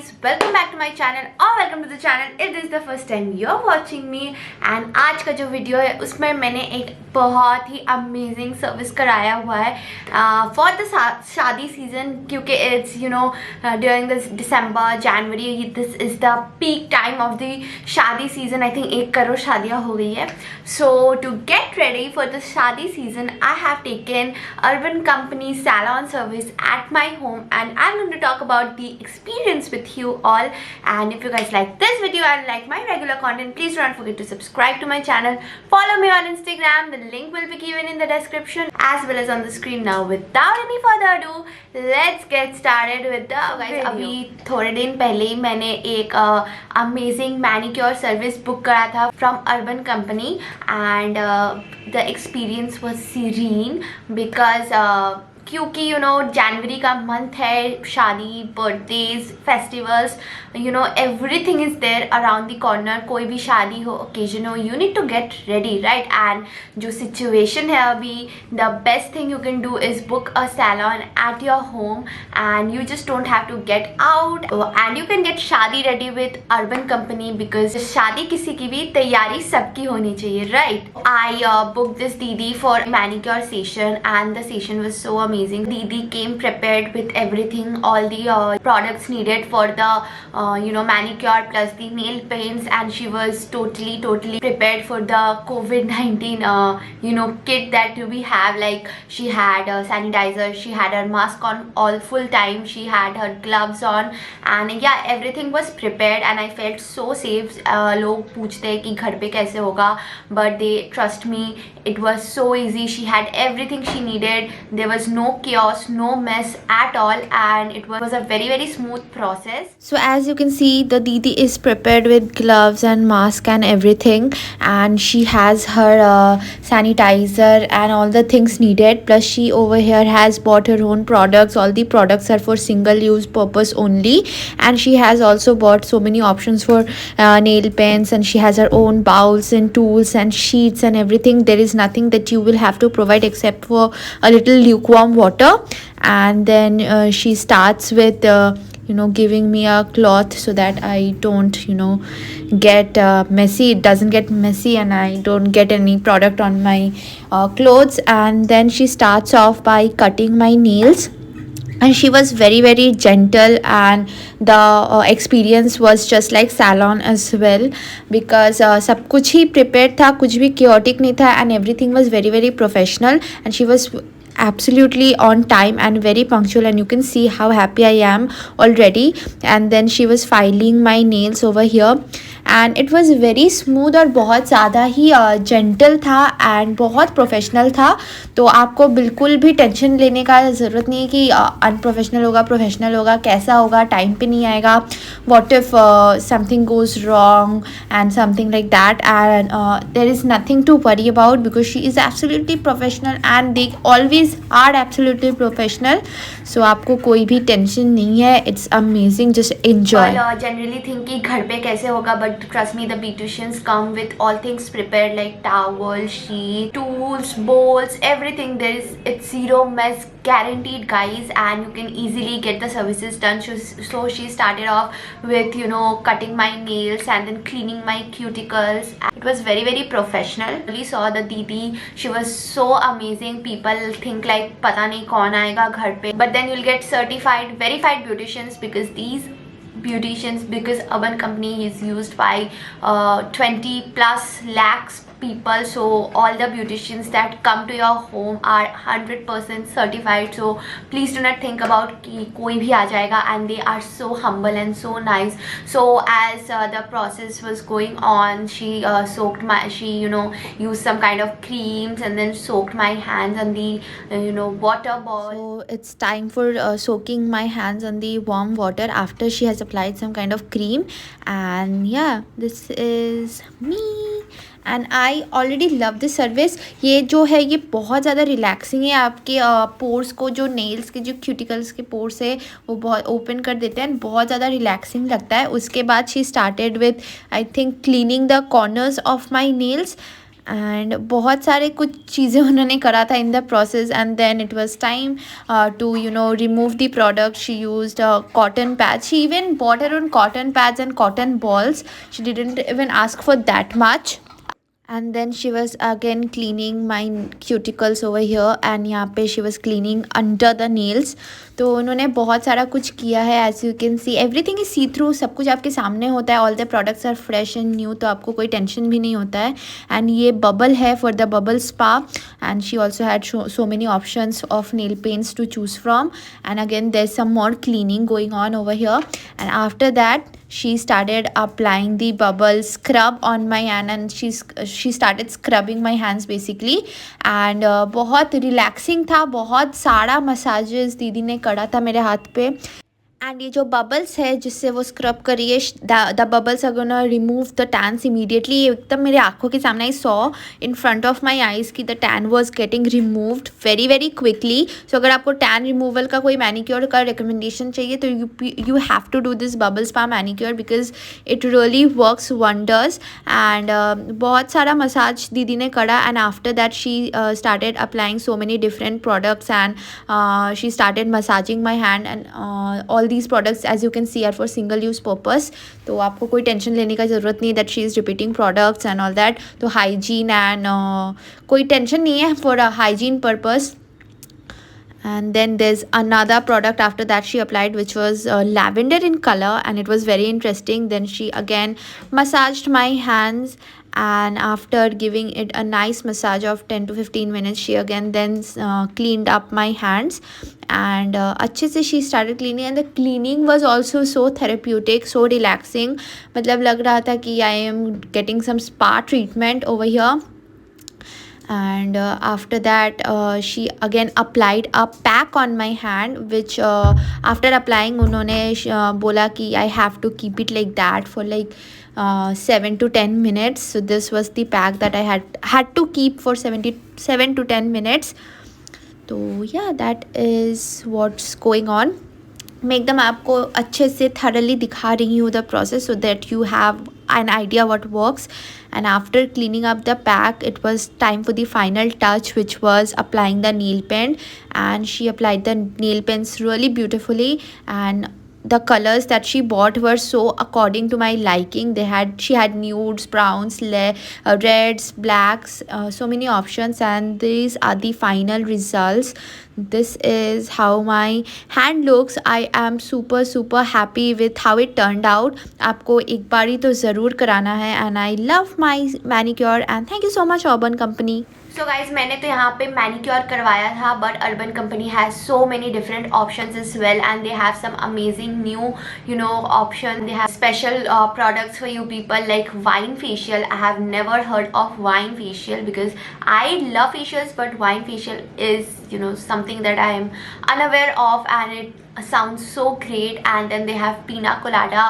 guys, welcome back to my channel or welcome to the channel if this is the first time you're watching me. And आज का जो video है उसमें मैंने एक बहुत ही अमेजिंग सर्विस कराया हुआ है फॉर द शादी सीजन, क्योंकि it's during this December January, this is the peak time of the shaadi season. I think 1 crore शादियाँ हो गई है. So to get ready for the shaadi season I have taken Urban Company Salon service at my home, and I'm going to talk about the experience with you all. And if you guys like this video and like my regular content, please don't forget to subscribe to my channel, follow me on Instagram, the link will be given in the description as well as on the screen. Now without any further ado, let's get started with the guys. अभी थोड़े दिन पहले ही मैंने एक amazing manicure service book करा था from Urban Company, and the experience was serene because क्योंकि जनवरी का मंथ है, shaadi, birthdays, festivals, everything is there around the corner. कोई भी शादी हो, ओकेजन हो, you need to get ready, right? And जो सिचुएशन है अभी, the best thing you can do is book a salon at your home and you just don't have to get out, and you can get shaadi ready with Urban Company, because shaadi किसी की भी तैयारी सबकी होनी चाहिए, right? I book this दीदी for manicure session and the session was so amazing. Didi came prepared with everything, all the products needed for the manicure plus the nail paints, and she was totally prepared for the COVID-19 kit that we have. Like, she had a sanitizer, she had her mask on all full time, she had her gloves on, and yeah, everything was prepared and I felt so safe. लोग पूछते हैं कि घर पे कैसे होगा, but they trust me, it was so easy. She had everything she needed. There was no chaos, no mess at all, and it was a very smooth process. So as you can see, the Didi is prepared with gloves and mask and everything, and she has her sanitizer and all the things needed. Plus she over here has bought her own products. All the products are for single use purpose only, and she has also bought so many options for nail paints, and she has her own bowls and tools and sheets and everything. There is nothing that you will have to provide except for a little lukewarm water. And then she starts with giving me a cloth so that I don't get messy, it doesn't get messy, and I don't get any product on my clothes. And then she starts off by cutting my nails, and she was very gentle, and the experience was just like Salon as well, because सब कुछ ही prepared था, कुछ भी chaotic नहीं था, and everything was very professional, and she was absolutely on time and very punctual, and you can see how happy I am already. And then she was filing my nails over here, and it was very smooth और बहुत ज़्यादा ही gentle था and बहुत professional था. तो आपको बिल्कुल भी टेंशन लेने का ज़रूरत नहीं है कि अनप्रोफेशनल होगा, प्रोफेशनल होगा, कैसा होगा, टाइम पे नहीं आएगा, what if something goes wrong and something like that. And there is nothing to worry about because she is absolutely professional and they always are absolutely professional. So आपको कोई भी टेंशन नहीं है. It's amazing, just enjoy. Generally think कि घर पे कैसे होगा, but trust me, the beauticians come with all things prepared, like towel, sheet, tools, bowls, everything. It's zero mess guaranteed, guys, and you can easily get the services done. So she started off with cutting my nails and then cleaning my cuticles. It was very professional. We saw the Didi, she was so amazing. People think like पता नहीं कौन आएगा घर पे, but then you'll get certified, verified beauticians, because Urban Company is used by 20+ lakhs people. So all the beauticians that come to your home are 100% certified. So please do not think about कि कोई भी आ जाएगा, and they are so humble and so nice. So as the process was going on, she used some kind of creams and then soaked my hands on the water ball. So it's time for soaking my hands on the warm water after she has applied some kind of cream. And yeah, this is me. And I already love this service. ये जो है ये बहुत ज़्यादा relaxing है. आपके pores को, जो नेल्स के जो क्यूटिकल्स के पोर्स है वो बहुत ओपन कर देते हैं, बहुत ज़्यादा रिलैक्सिंग लगता है. उसके बाद she started with I think cleaning the corners of my nails, and बहुत सारे कुछ चीज़ें उन्होंने करा था in the process and then it was time to remove the product. She used cotton pads. She even bought her own cotton pads and cotton balls. She didn't even ask for that much. And then she was again cleaning my cuticles over here and यहाँ पे she was cleaning under the nails. तो उन्होंने बहुत सारा कुछ किया है. as you can see everything is see through. सब कुछ आपके सामने होता है. all the products are fresh and new. तो आपको कोई टेंशन भी नहीं होता है. and ये bubble है for the bubble spa. and she also had so many options of nail paints to choose from. and again there's some more cleaning going on over here. and after that she started applying the bubble scrub on my hand and she started scrubbing my hands basically. and बहुत relaxing था. बहुत सारा massages दीदी ने करा था मेरे हाथ पे. एंड ये जो बबल्स है जिससे वो स्क्रब करिए the bubbles are gonna remove the tans immediately. ये एकदम मेरे आंखों के सामने I saw in front of my eyes की the tan was getting removed very very quickly. So अगर आपको टैन रिमूवल का कोई मैनिक्योर का रिकमेंडेशन चाहिए तो you have to do this bubble spa manicure because it really works wonders. And बहुत सारा मसाज दीदी ने करा. And after that she started applying so many different products and she started massaging my hand. And all these products as you can see are for single use purpose. तो आपको कोई tension लेने का ज़रूरत नहीं that she is repeating products and all that. तो hygiene and कोई tension नहीं है for a hygiene purpose. And then there's another product after that she applied which was lavender in color and it was very interesting. Then she again massaged my hands and after giving it a nice massage of 10 to 15 minutes she again then cleaned up my hands. and अच्छे से she started cleaning and the cleaning was also so therapeutic, so relaxing. मतलब लग रहा था कि I am getting some spa treatment over here. and after that she again applied a pack on my hand which after applying उन्होंने बोला कि I have to keep it like that for like 7 to 10 minutes. so this was the pack that I had to keep for 7 to 10 minutes. तो yeah that is what's going on. मैं एकदम आपको अच्छे से thoroughly दिखा रही हूँ the process so that you have an idea what works. and after cleaning up the pack it was time for the final touch which was applying the nail paint. and she applied the nail paints really beautifully and the colors that she bought were so according to my liking. She had nudes, browns, reds, blacks, so many options and these are the final results. This is how my hand looks. I am super happy with how it turned out. आपको एक बारी तो ज़रूर कराना है and I love my manicure and thank you so much Urban Company. So guys मैंने तो यहाँ पे मैनिक्योर करवाया था but Urban Company has so many different options as well and they have some amazing new option. They have special products for you people like wine facial. I have never heard of wine facial because I love facials but wine facial is something that I am unaware of and it sounds so great. And then they have pina colada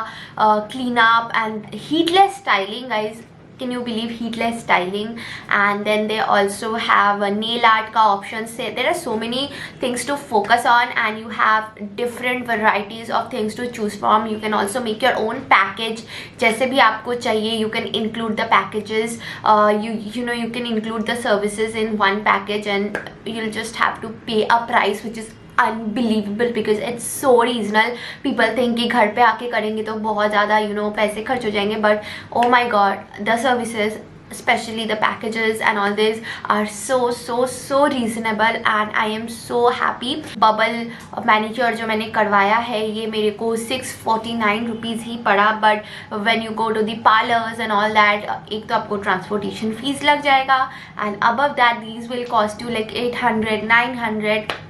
cleanup and heatless styling. Guys, can you believe heatless styling? And then they also have a nail art ka options. There are so many things to focus on and you have different varieties of things to choose from. You can also make your own package जैसे भी आपको चाहिए. You can include the packages, you can include the services in one package and you'll just have to pay a price which is unbelievable because it's so reasonable. People think कि घर पे आके करेंगे तो बहुत ज़्यादा पैसे खर्च हो जाएंगे but oh my god the services especially the packages and all this are so reasonable and I am so happy. Bubble manicure जो मैंने करवाया है ये मेरे को 649 rupees ही पड़ा but when you go to the parlors and all that एक तो आपको transportation fees लग जाएगा and above that these will cost you like 800, 900,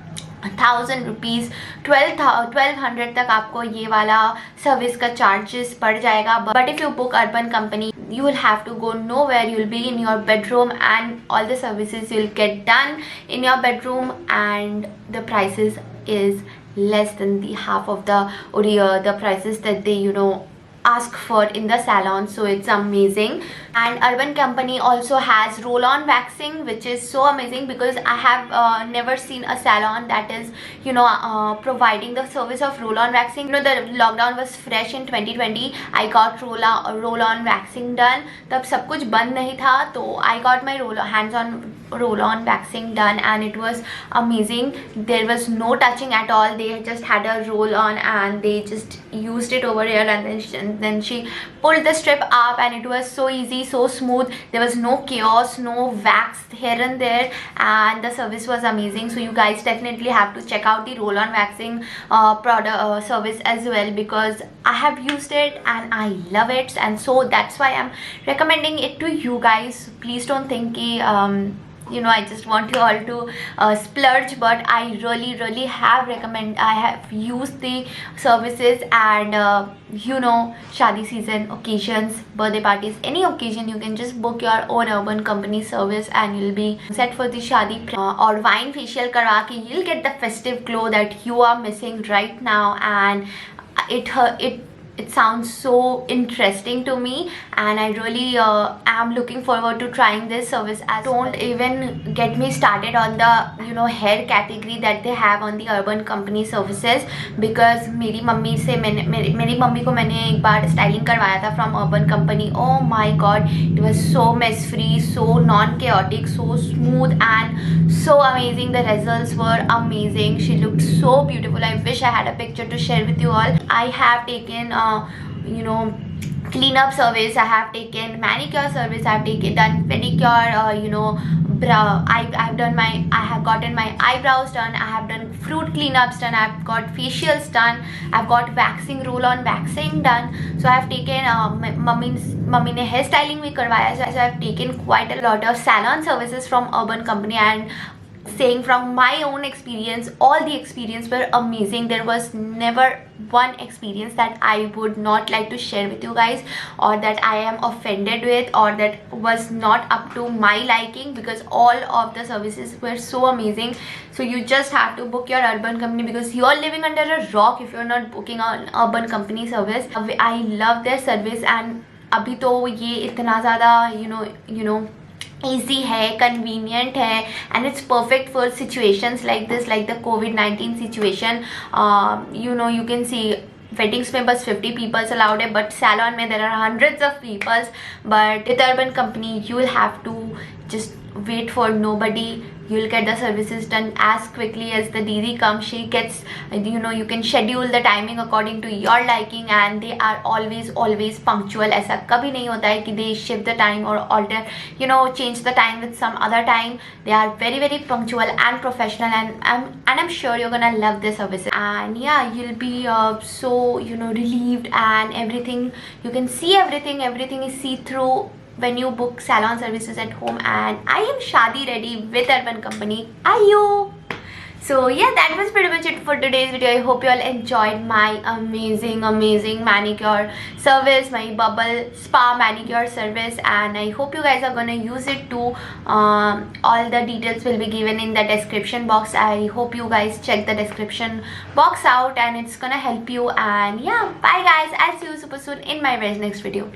1000 rupees, 1200 तक आपको ये वाला सर्विस का चार्जेस पड़ जाएगा. But if you book urban company you will have to go nowhere. You will be in your bedroom and all the services you will get done in your bedroom and the prices is less than the half of the prices that they ask for in the salon, so it's amazing. And Urban Company also has roll-on waxing, which is so amazing because I have never seen a salon that is providing the service of roll-on waxing. The lockdown was fresh in 2020. I got roll-on waxing done. तब सब कुछ बंद नहीं था, तो I got my hands-on roll-on waxing done, and it was amazing. There was no touching at all. They just had a roll-on and they just used it over here, and then she pulled the strip up, and it was so easy, so smooth. There was no chaos, no wax here and there, and the service was amazing. So you guys definitely have to check out the roll-on waxing product service as well, because I have used it and I love it, and so that's why I'm recommending it to you guys. Please don't think I just want you all to splurge, but I really have I have used the services, and shadi season, occasions, birthday parties, any occasion, you can just book your own Urban Company service and you'll be set for the shadi or wine facial karwa ke you'll get the festive glow that you are missing right now. And it sounds so interesting to me, and I really am looking forward to trying this service. Don't even get me started on the hair category that they have on the Urban Company services, because मेरी mummy को मैंने एक बार styling करवाया था from Urban Company. Oh my god, it was so mess free, so non chaotic, so smooth and so amazing. The results were amazing. She looked so beautiful. I wish I had a picture to share with you all. I have taken cleanup service, I have taken manicure service, I have done pedicure, I have gotten my eyebrows done, I have done fruit cleanups done, I have got facials done, I have got waxing, roll-on waxing done. So I have taken mummy ne hair styling bhi karwaya, so I have taken quite a lot of salon services from Urban Company. And saying from my own experience, all the experience were amazing. There was never one experience that I would not like to share with you guys, or that I am offended with, or that was not up to my liking, because all of the services were so amazing. So you just have to book your Urban Company, because you are living under a rock if you're not booking an Urban Company service. I love their service, and abhi to ye itna zyada easy hai, convenient hai, and it's perfect for situations like this, like the COVID-19 situation. You can see weddings में बस 50 people allowed है, but salon में there are hundreds of people. But with Urban Company you will have to just wait for nobody. You'll get the services done as quickly as the didi comes. She gets, you can schedule the timing according to your liking, and they are always punctual. ऐसा कभी नहीं होता है कि they shift the time or alter, change the time with some other time. They are very punctual and professional, and I'm sure you're gonna love their services. And yeah, you'll be so relieved, and everything, you can see everything is see-through when you book salon services at home. And I am shadi ready with Urban Company. Are you? So yeah, that was pretty much it for today's video. I hope you all enjoyed my amazing manicure service, my bubble spa manicure service, and I hope you guys are gonna use it too. All the details will be given in the description box. I hope you guys check the description box out, and it's gonna help you. And yeah, bye guys, I'll see you super soon in my very next video.